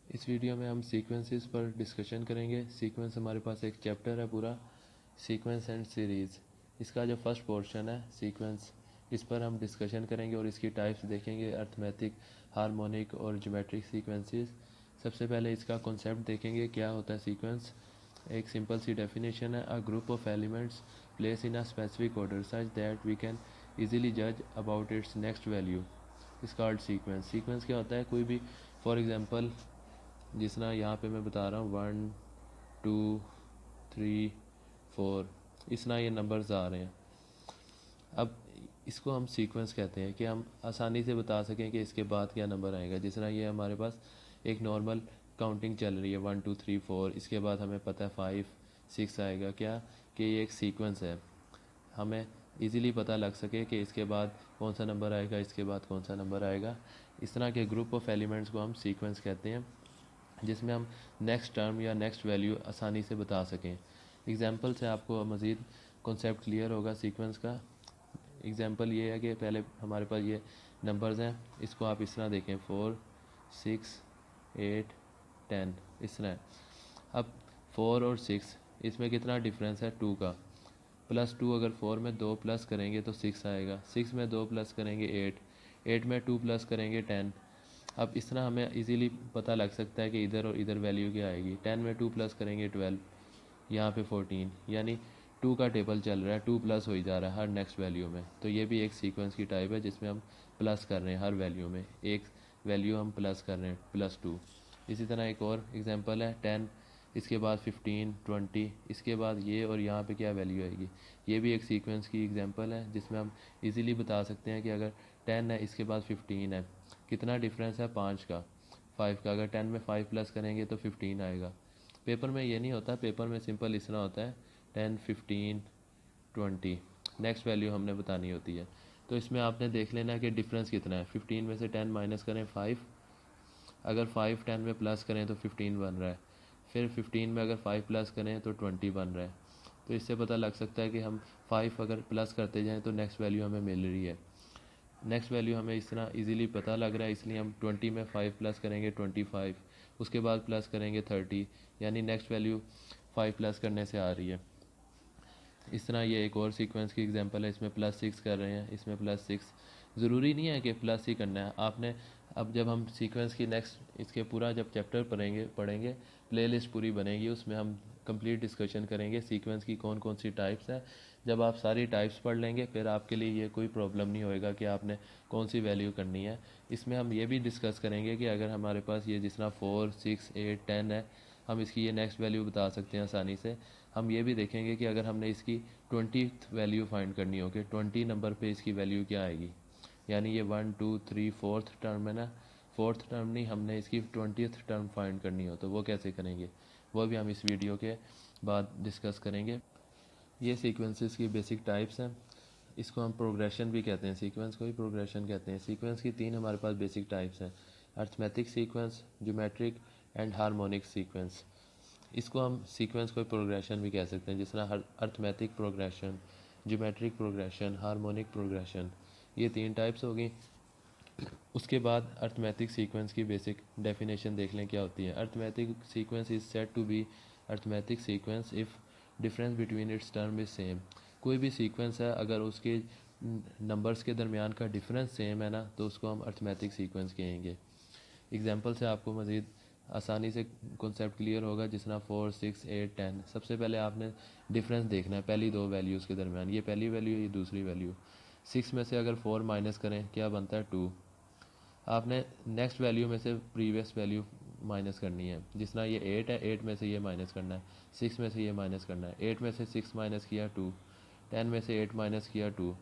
इस वीडियो में हम सीक्वेंसेस पर डिस्कशन करेंगे। सीक्वेंस हमारे पास एक चैप्टर है पूरा, सीक्वेंस एंड सीरीज़। इसका जो फर्स्ट पोर्शन है सीक्वेंस, इस पर हम डिस्कशन करेंगे और इसकी टाइप्स देखेंगे, अर्थमेटिक, हार्मोनिक और ज्योमेट्रिक सीक्वेंसेस। सबसे पहले इसका कॉन्सेप्ट देखेंगे, क्या होता है सीक्वेंस। एक सिंपल सी डेफिनेशन है, a group of elements place in a specific order such that we can easily जज about its next value is called sequence. Sequence क्या होता है, कोई भी, फॉर एग्जांपल जिस तरह यहाँ पे मैं बता रहा हूँ 1 2 3 4, इस तरह ये नंबर्स आ रहे हैं। अब इसको हम सीक्वेंस कहते हैं कि हम आसानी से बता सकें कि इसके बाद क्या नंबर आएगा। जिस तरह ये हमारे पास एक नॉर्मल काउंटिंग चल रही है 1 2 3 4, इसके बाद हमें पता है 5 6 आएगा, क्या कि ये एक सीक्वेंस है। हमें इजीली पता लग सके कि इसके बाद कौन सा नंबर आएगा, इसके बाद कौन सा नंबर आएगा। इस तरह के ग्रुप ऑफ एलिमेंट्स को हम सीक्वेंस कहते हैं, जिसमें हम नेक्स्ट टर्म या नेक्स्ट वैल्यू आसानी से बता सकें। एग्जांपल से आपको मज़ीद कॉन्सेप्ट क्लियर होगा सीक्वेंस का। एग्जांपल ये है कि पहले हमारे पास ये नंबर्स हैं, इसको आप इस तरह देखें 4 6 8 10, इस तरह है। अब 4 और 6 इसमें कितना डिफरेंस है, 2 का। +2, अगर 4 में 2 प्लस करेंगे तो 6 आएगा, 6 में 2 प्लस करेंगे 8, 8 में 2 प्लस करेंगे 10। अब इस तरह हमें इजीली पता लग सकता है कि इधर और इधर वैल्यू क्या आएगी। 10 में 2 प्लस करेंगे 12, यहाँ पे 14, यानी 2 का टेबल चल रहा है, 2 प्लस हो ही जा रहा है हर नेक्स्ट वैल्यू में। तो ये भी एक सीक्वेंस की टाइप है जिसमें हम प्लस कर रहे हैं, हर वैल्यू में एक वैल्यू हम प्लस कर रहे हैं, +2। इसी तरह एक और एग्जांपल है 10, इसके बाद 15 20, इसके बाद ये, और यहाँ पे क्या वैल्यू आएगी। ये भी एक सीक्वेंस की एग्जांपल है जिसमें हम इजीली बता सकते हैं कि अगर 10 है, इसके बाद 15 है, कितना डिफरेंस है 5 का 5 का। अगर 10 में 5 प्लस करेंगे तो 15 आएगा। पेपर में ये नहीं होता, पेपर में सिंपल इस तरह होता है 10 15 20, नेक्स्ट वैल्यू हमने बतानी होती है। तो इसमें आपने देख लेना कि डिफरेंस कितना है। 15 में से 10 माइनस करें 5, अगर 5 10 में प्लस करें तो 15 बन रहा है। फिर 15 में अगर 5 प्लस करें तो 20 बन रहा है। तो इससे पता लग सकता है कि हम 5 अगर प्लस करते जाएँ तो नेक्स्ट वैल्यू हमें मिल रही है। नेक्स्ट वैल्यू हमें इस तरह इजीली पता लग रहा है, इसलिए हम 20 में 5 प्लस करेंगे 25, उसके बाद प्लस करेंगे 30, यानी नेक्स्ट वैल्यू 5 प्लस करने से आ रही है। इस तरह ये एक और सीक्वेंस की एग्जांपल है, इसमें +6 कर रहे हैं, इसमें +6। ज़रूरी नहीं है कि प्लस ही करना है आपने। अब जब हम सीक्वेंस की नेक्स्ट इसके पूरा जब चैप्टर पढ़ेंगे प्लेलिस्ट पूरी बनेगी, उसमें हम कंप्लीट डिस्कशन करेंगे सीक्वेंस की कौन कौन सी टाइप्स हैं। जब आप सारी टाइप्स पढ़ लेंगे फिर आपके लिए ये कोई प्रॉब्लम नहीं होएगा कि आपने कौन सी वैल्यू करनी है। इसमें हम ये भी डिस्कस करेंगे कि अगर हमारे पास ये जिस तरह 4 6 8 10 है, हम इसकी ये नेक्स्ट वैल्यू बता सकते हैं आसानी से। हम ये भी देखेंगे कि अगर हमने इसकी 20th वैल्यू फाइंड करनी हो कि 20 नंबर पे इसकी वैल्यू क्या आएगी, यानी ये 1 2 3 4th टर्म है ना, 4th टर्म नहीं, हमने इसकी 20th टर्म फाइंड करनी हो तो वो कैसे करेंगे, वो भी हम इस वीडियो के बाद डिस्कस करेंगे। ये सीक्वेंसेस की बेसिक टाइप्स हैं, इसको हम प्रोग्रेशन भी कहते हैं, सीक्वेंस को ही प्रोग्रेशन कहते हैं। सीक्वेंस की 3 हमारे पास बेसिक टाइप्स हैं, arithmetic sequence, geometric and harmonic sequence. इसको हम सीक्वेंस को प्रोग्रेशन भी कह सकते हैं, जिस तरह arithmetic progression, geometric progression, harmonic progression, ये 3 टाइप्स हो गई। उसके बाद अर्थमेटिक सीक्वेंस की बेसिक डेफिनेशन देख लें क्या होती है। Arithmetic sequence is said to be arithmetic sequence if difference between its term is same. कोई भी सीक्वेंस है अगर उसके नंबर्स के दरमियान का डिफरेंस सेम है ना, तो उसको हम अर्थमेटिक सीक्वेंस कहेंगे। एग्जांपल से आपको मज़ीद आसानी से कॉन्सेप्ट क्लियर होगा, जिस तरह 4 6 8 10। सबसे पहले आपने डिफरेंस देखना है पहली दो वैल्यूज़ के दरमियान, ये पहली वैल्यू ये दूसरी वैल्यू। 6 में से अगर 4 माइनस करें क्या बनता है 2। आपने नेक्स्ट वैल्यू में से प्रीवियस वैल्यू माइनस करनी है, जिस तरह ये 8 है, 8 में से ये माइनस करना है, 6 में से ये माइनस करना है, 8 में से 6 माइनस किया 2, 10 में से 8 माइनस किया 2।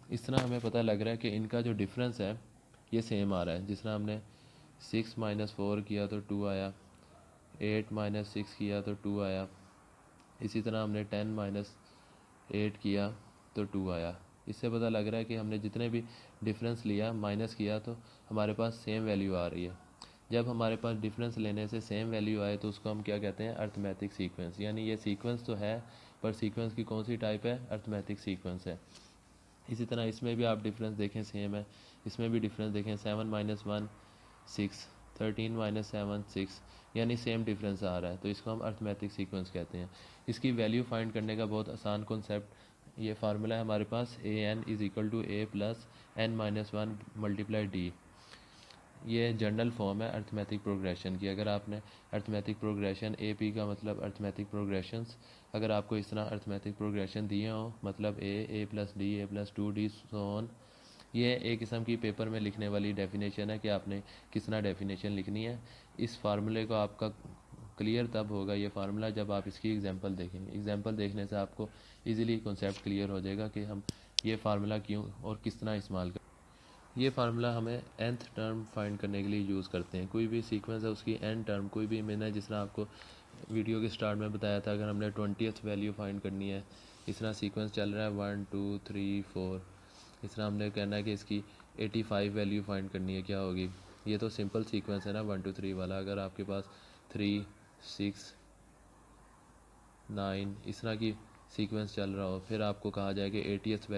इस तरह हमें पता लग रहा है कि इनका जो डिफरेंस है ये सेम आ रहा है। जिस तरह हमने 6 माइनस 4 किया तो 2 आया, 8 माइनस 6 किया तो 2 आया, इसी तरह हमने 10 माइनस 8 किया तो 2 आया। इससे पता लग रहा है कि हमने जितने भी डिफरेंस लिया माइनस किया तो हमारे पास सेम वैल्यू आ रही है। जब हमारे पास डिफरेंस लेने से सेम वैल्यू आए तो उसको हम क्या कहते हैं, अर्थमेटिक सीक्वेंस। यानी ये सीक्वेंस तो है पर सीक्वेंस की कौन सी टाइप है, अर्थमेटिक सीक्वेंस है। इसी तरह इसमें भी आप डिफरेंस देखें सेम है, इसमें भी डिफरेंस देखें 7 माइनस 1 6, 13 माइनस 7 6, यानी सेम डिफरेंस आ रहा है, तो इसको हम अर्थमेटिक सीक्वेंस कहते हैं। इसकी वैल्यू फाइंड करने का बहुत आसान कॉन्सेप्ट, ये फार्मूला है हमारे पास, A N is equal to A plus N minus one multiply D. ये जनरल फॉर्म है अर्थमेटिक प्रोग्रेशन की। अगर आपने अर्थमेटिक प्रोग्रेशन ए पी का मतलब अर्थमेटिक प्रोग्रेशंस, अगर आपको इस तरह अर्थमेटिक प्रोग्रेशन दिए हो, मतलब A plus D, A plus two D, so on, ये एक किस्म की पेपर में लिखने वाली डेफिनेशन है कि आपने किस तरह डेफिनेशन लिखनी है। इस फार्मूले को आपका क्लियर तब होगा ये फार्मूला जब आप इसकी एग्जांपल देखेंगे। एग्जांपल देखने से आपको इजीली कॉन्सेप्ट क्लियर हो जाएगा कि हम ये फार्मूला क्यों और किस तरह इस्तेमाल कर। ये फार्मूला हमें nth टर्म फाइंड करने के लिए यूज़ करते हैं। कोई भी सीक्वेंस है उसकी n टर्म, कोई भी, मैंने जिस तरह आपको वीडियो के स्टार्ट में बताया था, अगर हमने 20th वैल्यू फाइंड करनी है, इस तरह सीक्वेंस चल रहा है 1 2 3 4, इस तरह हमने कहना है कि इसकी 85 वैल्यू फाइंड करनी है, क्या होगी। ये तो सिंपल सीक्वेंस है ना 1 2 3 वाला। अगर आपके पास 3 6 9 इस तरह की सीक्वेंस चल रहा हो, फिर आपको कहा जाए कि 80th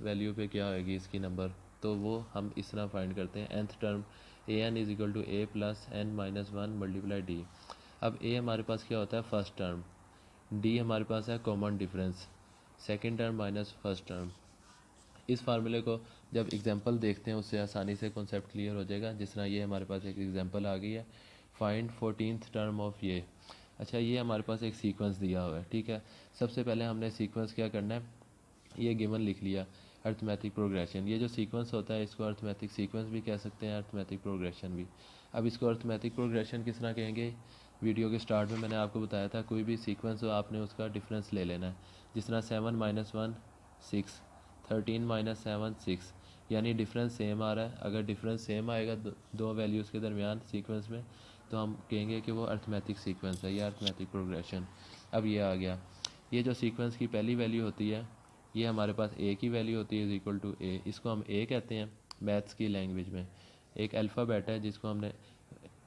वैल्यू पे क्या होगी इसकी नंबर, तो वो हम इस तरह फाइंड करते हैं। nth term A N is equal to A plus N minus one multiply D. अब ए हमारे पास क्या होता है, फर्स्ट टर्म, डी हमारे पास है common difference, second term minus first term. इस फार्मूले को जब एग्जांपल देखते हैं उससे आसानी से कॉन्सेप्ट क्लियर हो जाएगा। जिस तरह ये हमारे पास एक एग्जांपल आ गई है, फाइंड 14th टर्म ऑफ ये। अच्छा, ये हमारे पास एक सीक्वेंस दिया हुआ है, ठीक है। सबसे पहले हमने सीक्वेंस क्या करना है, ये गिवन लिख लिया, अर्थमेटिक प्रोग्रेशन। ये जो सीक्वेंस होता है इसको अर्थमेटिक सीक्वेंस भी कह सकते हैं, अर्थमेटिक प्रोग्रेशन भी। अब इसको अर्थमेटिक प्रोग्रेशन किस तरह कहेंगे, वीडियो के स्टार्ट में मैंने आपको बताया था, कोई भी सीक्वेंस हो आपने उसका डिफरेंस ले लेना है। जिस तरह 7 माइनस 1 6, 13 माइनस 7 6, यानी डिफरेंस सेम आ रहा है। अगर डिफरेंस सेम आएगा दो वैल्यूज़ के दरमियान सीक्वेंस में, तो हम कहेंगे कि वो अर्थमेटिक सीक्वेंस है या अर्थमेटिक प्रोग्रेशन। अब ये आ गया, ये जो सीक्वेंस की पहली वैल्यू होती है ये हमारे पास ए की वैल्यू होती है इज इक्वल टू ए, इसको हम ए कहते हैं मैथ्स की लैंग्वेज में। एक अल्फ़ाबेट है जिसको हमने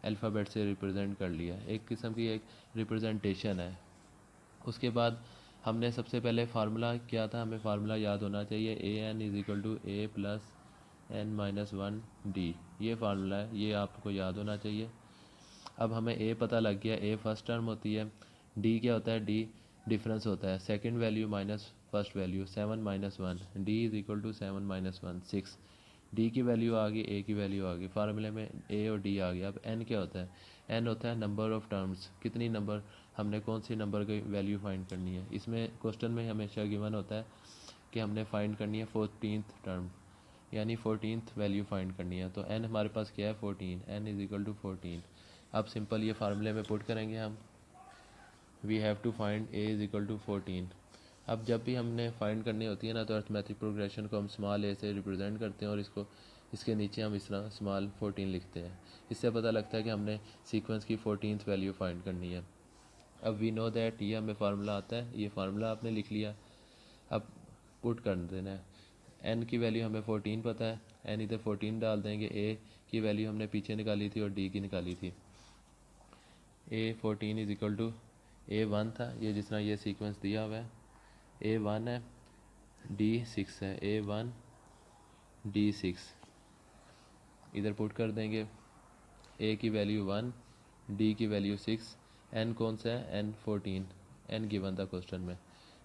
अल्फ़ाबेट से रिप्रेजेंट कर लिया, एक किस्म की एक रिप्रेजेंटेशन है। उसके बाद हमने सबसे पहले फार्मूला क्या था, हमें फार्मूला याद होना चाहिए, A N is equal to A plus N minus one D. ये फार्मूला है, ये आपको याद होना चाहिए। अब हमें ए पता लग गया, ए फर्स्ट टर्म होती है, डी क्या होता है, डी डिफरेंस होता है, second value minus first value, 7 minus one, D is equal to 7 minus one 6। D की वैल्यू आ गई, ए की वैल्यू आ गई, फार्मूले में ए और डी आ गया। अब एन क्या होता है, एन होता है नंबर ऑफ़ टर्म्स, कितनी नंबर, हमने कौन सी नंबर की वैल्यू फाइंड करनी है। इसमें क्वेश्चन में हमेशा गिवन होता है कि हमने फाइंड करनी है 14th टर्म, यानी 14th वैल्यू फाइंड करनी है। तो एन हमारे पास क्या है 14, एन इज़ इक्वल टू 14। अब सिंपल ये फार्मूले में पुट करेंगे हम, we have to find A is equal to 14। अब जब भी हमने फाइंड करनी होती है ना, तो अर्थमेटिक प्रोग्रेशन को हम स्मॉल ए से रिप्रेजेंट करते हैं और इसको इसके नीचे हम इस तरह स्मॉल 14 लिखते हैं। इससे पता लगता है कि हमने सीक्वेंस की 14th वैल्यू फाइंड करनी है। अब वी नो दैट, ये हमें फार्मूला आता है, ये फार्मूला आपने लिख लिया। अब पुट कर देना है, एन की वैल्यू हमें 14 पता है, एन इधर 14 डाल देंगे, ए की वैल्यू हमने पीछे निकाली थी और डी की निकाली थी। ए 14 इज़ इक्वल टू ए 1 था, ये जिस तरह ये सीक्वेंस दिया हुआ है, ए 1 है, डी 6 है, ए 1 डी 6, इधर पुट कर देंगे, ए की वैल्यू 1, डी की वैल्यू 6, एन कौन सा है, एन 14, एन गिवन था क्वेश्चन में।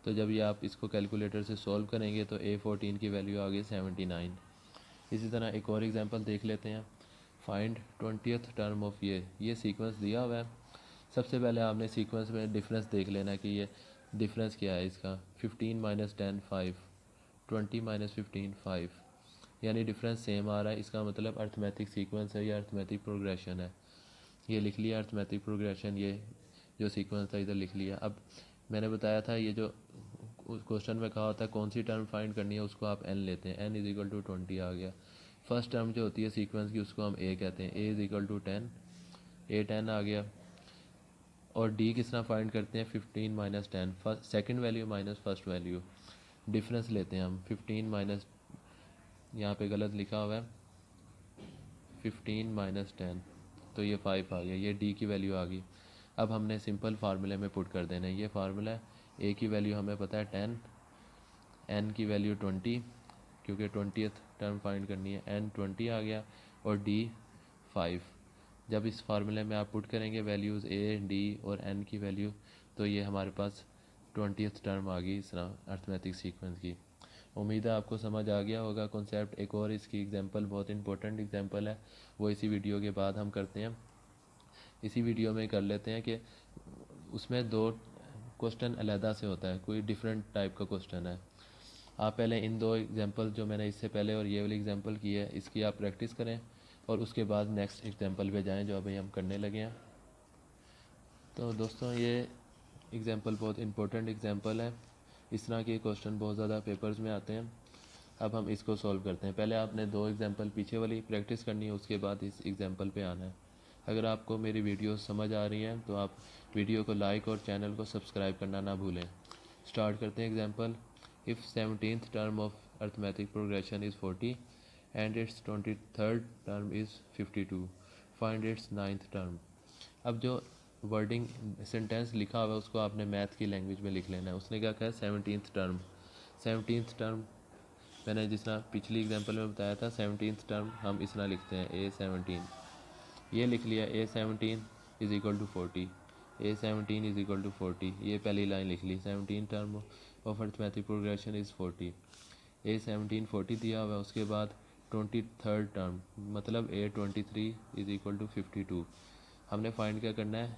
तो जब ये आप इसको कैलकुलेटर से सॉल्व करेंगे तो ए 14 की वैल्यू आ गई 79। इसी तरह एक और एग्जांपल देख लेते हैं, फाइंड 20th टर्म ऑफ ये सीक्वेंस दिया हुआ है। सबसे पहले आपने सीक्वेंस में डिफरेंस देख लेना कि ये डिफरेंस क्या है इसका, 15 माइनस 10 5, 20 माइनस 15 5, यानी डिफरेंस सेम आ रहा है। इसका मतलब अर्थमेटिक सीक्वेंस है या अर्थमेटिक प्रोग्रेशन है। ये लिख लिया अर्थमेटिक प्रोग्रेशन, ये जो सीक्वेंस था इधर लिख लिया। अब मैंने बताया था ये जो क्वेश्चन में कहा होता है कौन सी टर्म फाइंड करनी है, उसको आप एन लेते हैं, एन इज़ इक्वल टू 20 आ गया। फर्स्ट टर्म जो होती है सीक्वेंस की उसको हम ए कहते हैं, ए इज़ इक्वल टू 10, ए 10 आ गया। और डी किस तरह फाइंड करते हैं, 15 minus 10, first second value minus first value, difference लेते हैं हम, 15 माइनस, यहाँ पे गलत लिखा हुआ है 15 माइनस 10, तो ये 5 आ गया, ये डी की वैल्यू आ गई। अब हमने सिंपल फार्मूले में पुट कर देना है, ये फार्मूला है, ए की वैल्यू हमें पता है 10, एन की वैल्यू 20, क्योंकि 20th टर्म फाइंड करनी है, एन 20 आ गया, और डी 5। जब इस फार्मूले में आप पुट करेंगे वैल्यूज़ ए, डी और एन की वैल्यू, तो ये हमारे पास 20th टर्म आ गई इस तरह अर्थमेटिक सीक्वेंस की। उम्मीद है आपको समझ आ गया होगा कॉन्सेप्ट। एक और इसकी एग्जांपल, बहुत इंपॉर्टेंट एग्जांपल है, वो इसी वीडियो के बाद हम करते हैं। इसी वीडियो में कर लेते हैं कि उसमें 2 क्वेश्चन अलहदा से होता है, कोई डिफरेंट टाइप का क्वेश्चन है। आप पहले इन 2 एग्जांपल जो मैंने इससे पहले और ये वाली एग्जांपल की है, इसकी आप प्रैक्टिस करें और उसके बाद नेक्स्ट एग्जांपल पे जाएं जो अभी हम करने लगे हैं। तो दोस्तों, ये एग्जांपल बहुत इंपॉर्टेंट एग्जांपल है। इस तरह के क्वेश्चन बहुत ज़्यादा पेपर्स में आते हैं। अब हम इसको सॉल्व करते हैं। पहले आपने 2 एग्जांपल पीछे वाली प्रैक्टिस करनी है, उसके बाद इस एग्जांपल पे आना है। अगर आपको मेरी वीडियो समझ आ रही है तो आप वीडियो को लाइक और चैनल को सब्सक्राइब करना ना भूलें। स्टार्ट करते हैं example. If 17th term of arithmetic progression is 40 and it's 23rd term is 52, find its 9th term. अब जो वर्डिंग सेंटेंस लिखा हुआ है उसको आपने मैथ की लैंग्वेज में लिख लेना है। उसने क्या कहा है 17th टर्म। 17th टर्म मैंने जिस तरह पिछली एग्जांपल में बताया था, 17th टर्म हम इस तरह लिखते हैं A17। ये लिख लिया A17 is equal to 40, A17 is equal to 40, ये पहली लाइन लिख ली। 17 term of arithmetic progression is 40, A17 40 दिया हुआ है। उसके बाद 23rd टर्म मतलब A23 इज़ इक्वल टू 52। हमने फाइंड क्या करना है,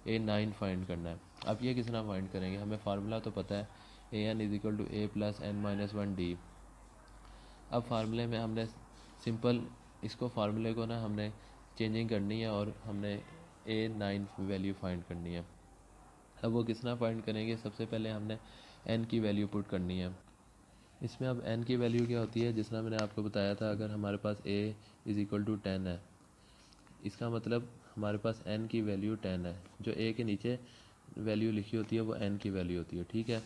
A9 फाइंड करना है। अब ये किस तरह फाइंड करेंगे, हमें फार्मूला तो पता है AN is equal to A plus N minus 1D। अब फार्मूले में हमने सिंपल इसको फार्मूले को ना हमने चेंजिंग करनी है और हमने A9 वैल्यू फाइंड करनी है। अब वो किस तरह फाइंड करेंगे, सबसे पहले हमने N की वैल्यू पुट करनी है। इसमें अब N की वैल्यू क्या होती है, जिस तरह मैंने आपको बताया था, अगर हमारे पास A इज़ इक्वल टू 10 है, इसका मतलब हमारे पास N की वैल्यू 10 है। जो A के नीचे वैल्यू लिखी होती है वो N की वैल्यू होती है, ठीक है।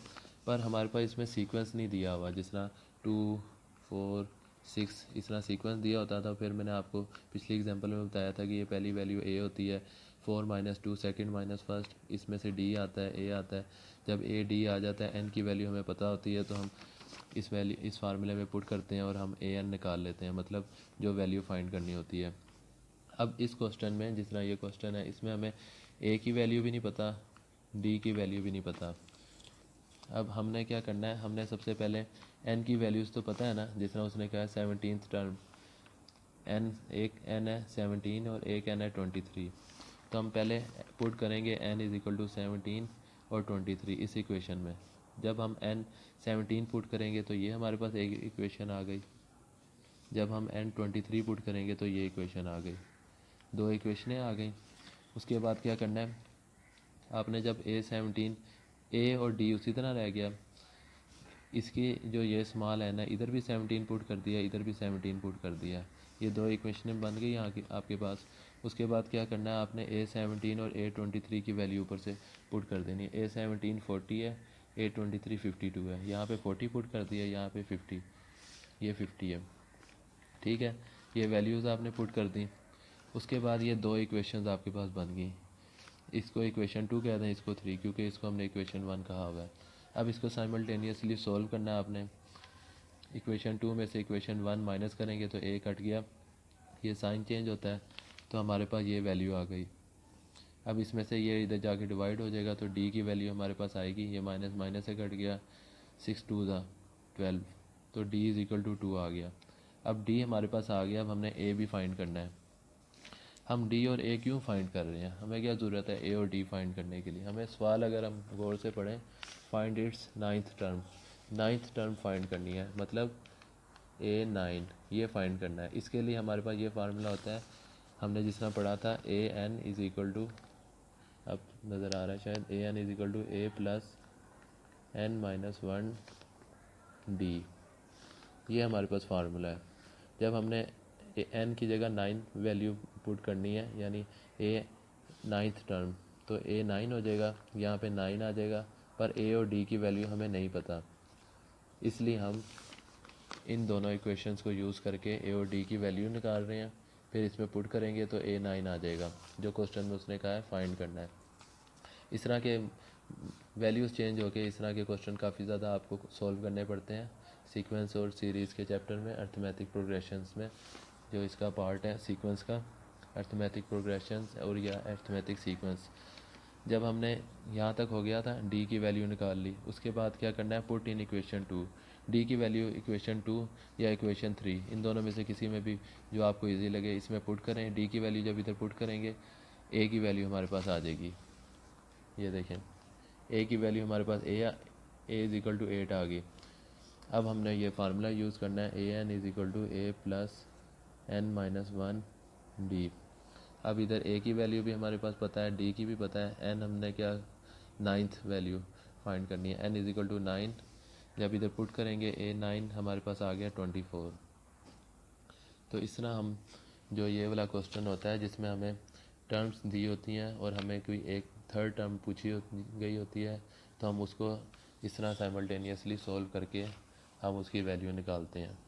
पर हमारे पास इसमें सीक्वेंस नहीं दिया हुआ, जिस तरह 2, 4, 6 इस तरह सीक्वेंस दिया होता था। फिर मैंने आपको पिछली एग्जांपल में बताया था कि ये पहली वैल्यू A होती है, 4 माइनस 2 सेकेंड माइनस फर्स्ट, इसमें से D आता है, A आता है। जब A D आ जाता है, N की वैल्यू हमें पता होती है, तो हम इस फार्मूले में पुट करते हैं और हम AN निकाल लेते हैं, मतलब जो वैल्यू फाइंड करनी होती है। अब इस क्वेश्चन में, जिस तरह ये क्वेश्चन है, इसमें हमें A की वैल्यू भी नहीं पता, D की वैल्यू भी नहीं पता। अब हमने क्या करना है, हमने सबसे पहले N की वैल्यूज़ तो पता है ना, जिस तरह उसने कहा 17th टर्म, एक N है 17 और एक N है 23। तो हम पहले पुट करेंगे N इज़ इक्वल टू 17 और 23 इस इक्वेशन में। जब हम N 17 पुट करेंगे तो ये हमारे पास एक इक्वेशन आ गई। जब हम N 23 पुट करेंगे तो ये इक्वेशन आ गई, 2 इक्वेशनें आ गई। उसके बाद क्या करना है, आपने जब A और D उसी तरह रह गया, इसकी जो ये स्मॉल है ना, इधर भी 17 पुट कर दिया, इधर भी 17 पुट कर दिया, ये 2 इक्वेशनें बन गई यहाँ की आपके पास। उसके बाद क्या करना है, आपने A17 और A23 की वैल्यू ऊपर से पुट कर देनी है। A17 40 है, A23 52 है, यहाँ पे 40 पुट कर दिया, यहाँ पे 50, ये 50 है, ठीक है। ये वैल्यूज़ आपने पुट कर दी। उसके बाद ये 2 इक्वेशंस आपके पास बन गई। इसको इक्वेशन 2 कहते हैं, इसको 3, क्योंकि इसको हमने इक्वेशन 1 कहा हुआ है। अब इसको साइमल्टेनियसली सॉल्व करना है आपने। इक्वेशन 2 में से इक्वेशन 1 माइनस करेंगे तो A कट गया, ये साइन चेंज होता है, तो हमारे पास ये वैल्यू आ गई। अब इसमें से ये इधर जाके डिवाइड हो जाएगा, तो D की वैल्यू हमारे पास आएगी, ये माइनस माइनस से कट गया, 6 2 12, तो D इज़ इक्वल टू 2 आ गया। अब D हमारे पास आ गया। अब हमने A भी फाइंड करना है। हम D और A क्यों फाइंड कर रहे हैं, हमें क्या ज़रूरत है A और D फाइंड करने के लिए। हमें सवाल अगर हम गौर से पढ़ें, find its 9th term, 9th term find करनी है, मतलब A9 ये फाइंड करना है। इसके लिए हमारे पास ये फार्मूला होता है, हमने जिस तरह पढ़ा था, AN इज़ इक्वल टू, अब नज़र आ रहा है शायद, AN is equal to A plus N minus 1D, ये हमारे पास फार्मूला है। जब हमने N की जगह 9 वैल्यू पुट करनी है, यानी A 9th टर्म, तो A 9 हो जाएगा, यहाँ पे 9 आ जाएगा, पर A और D की वैल्यू हमें नहीं पता, इसलिए हम इन दोनों इक्वेशंस को यूज़ करके A और D की वैल्यू निकाल रहे हैं। फिर इसमें पुट करेंगे तो A 9 आ जाएगा, जो क्वेश्चन में उसने कहा है फाइंड करना है। इस तरह के वैल्यूज़ चेंज होके इस तरह के क्वेश्चन काफ़ी ज़्यादा आपको सॉल्व करने पड़ते हैं सीक्वेंस और सीरीज़ के चैप्टर में, अर्थमेटिक प्रोग्रेशंस में। जो इसका पार्ट है सीक्वेंस का, अर्थमेटिक प्रोग्रेशंस और या अर्थमेटिक सीक्वेंस। जब हमने यहाँ तक हो गया था, डी की वैल्यू निकाल ली, उसके बाद क्या करना है, पुट इन इक्वेशन 2। डी की वैल्यू इक्वेशन 2 या इक्वेशन 3, इन दोनों में से किसी में भी जो आपको इजी लगे इसमें पुट करें। डी की वैल्यू जब इधर पुट करेंगे, ए की वैल्यू हमारे पास आ जाएगी। ये देखें, ए की वैल्यू हमारे पास ए इज़ इक्वल टू 8 आ गई। अब हमने ये फार्मूला यूज़ करना है, A N is equal to A plus N minus 1 D. अब इधर ए की वैल्यू भी हमारे पास पता है, डी की भी पता है, एन हमने क्या 9th वैल्यू फाइंड करनी है, एन इज़ इक्वल टू 9। जब इधर पुट करेंगे ए 9 हमारे पास आ गया 24। तो इस तरह हम जो ये वाला क्वेश्चन होता है जिसमें हमें टर्म्स दी होती हैं और हमें कोई एक थर्ड टर्म पूछी गई होती है, तो हम उसको इस तरह साइमल्टेनियसली सॉल्व करके हम उसकी वैल्यू निकालते हैं।